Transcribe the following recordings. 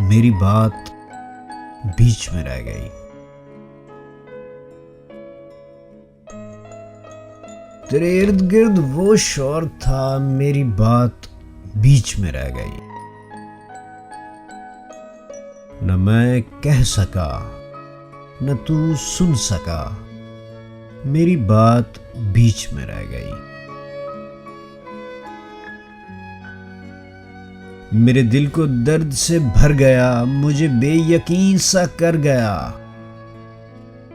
मेरी बात बीच में रह गई। तेरे इर्द गिर्द वो शोर था, मेरी बात बीच में रह गई। न मैं कह सका, न तू सुन सका, मेरी बात बीच में रह गई। मेरे दिल को दर्द से भर गया, मुझे बेयकीन सा कर गया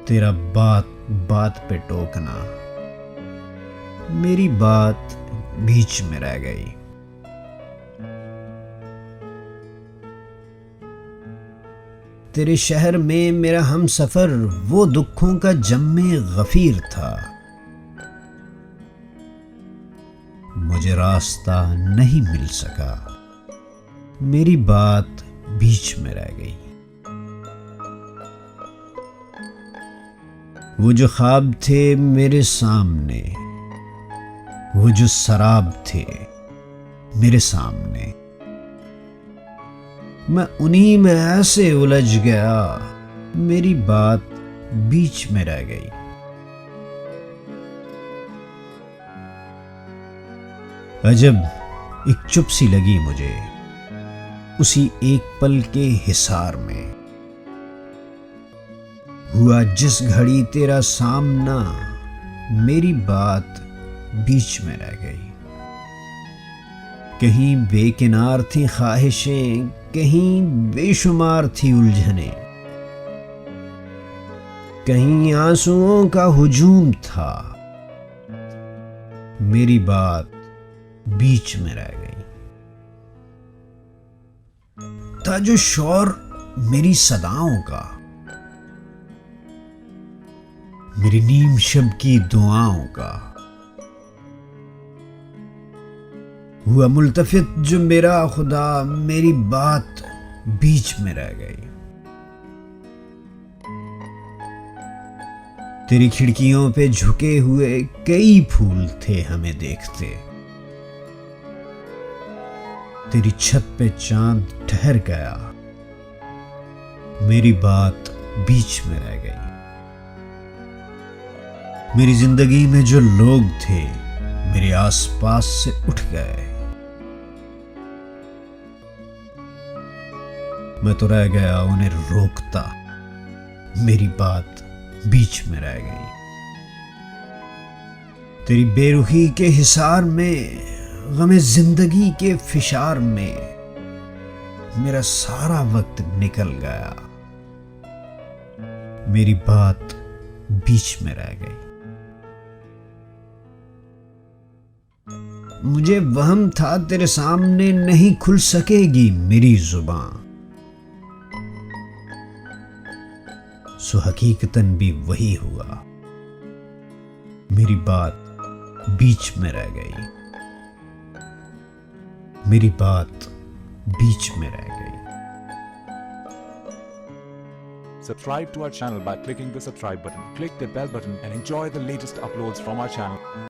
तेरा बात बात पे टोकना, मेरी बात बीच में रह गई। तेरे शहर में मेरा हमसफर वो दुखों का जम्मे गफीर था, मुझे रास्ता नहीं मिल सका, मेरी बात बीच में रह गई। वो जो ख्वाब थे मेरे सामने, वो जो शराब थे मेरे सामने, मैं उन्हीं में ऐसे उलझ गया, मेरी बात बीच में रह गई। अजब एक चुप सी लगी मुझे उसी एक पल के हिसार में, हुआ जिस घड़ी तेरा सामना, मेरी बात बीच में रह गई। कहीं बेकिनार थी ख्वाहिशें, कहीं बेशुमार थी उलझने, कहीं आंसुओं का हुजूम था, मेरी बात बीच में रह गई। था जो शोर मेरी सदाओं का, मेरी नीम शब की दुआओं का, हुआ मुल्तफित जो मेरा खुदा, मेरी बात बीच में रह गई। तेरी खिड़कियों पे झुके हुए कई फूल थे हमें देखते, तेरी छत पे चांद ठहर गया, मेरी बात बीच में रह गई। मेरी जिंदगी में जो लोग थे मेरे आसपास से उठ गए, मैं तो रह गया उन्हें रोकता, मेरी बात बीच में रह गई। तेरी बेरुखी के हिसार में, गमे जिंदगी के फिशार में, मेरा सारा वक्त निकल गया, मेरी बात बीच में रह गई। मुझे वहम था तेरे सामने नहीं खुल सकेगी मेरी जुबान, सो हकीकतन भी वही हुआ, मेरी बात बीच में रह गई, मेरी बात बीच में रह गई। Subscribe to our channel by clicking the subscribe button. Click the bell button and enjoy the latest uploads from our channel.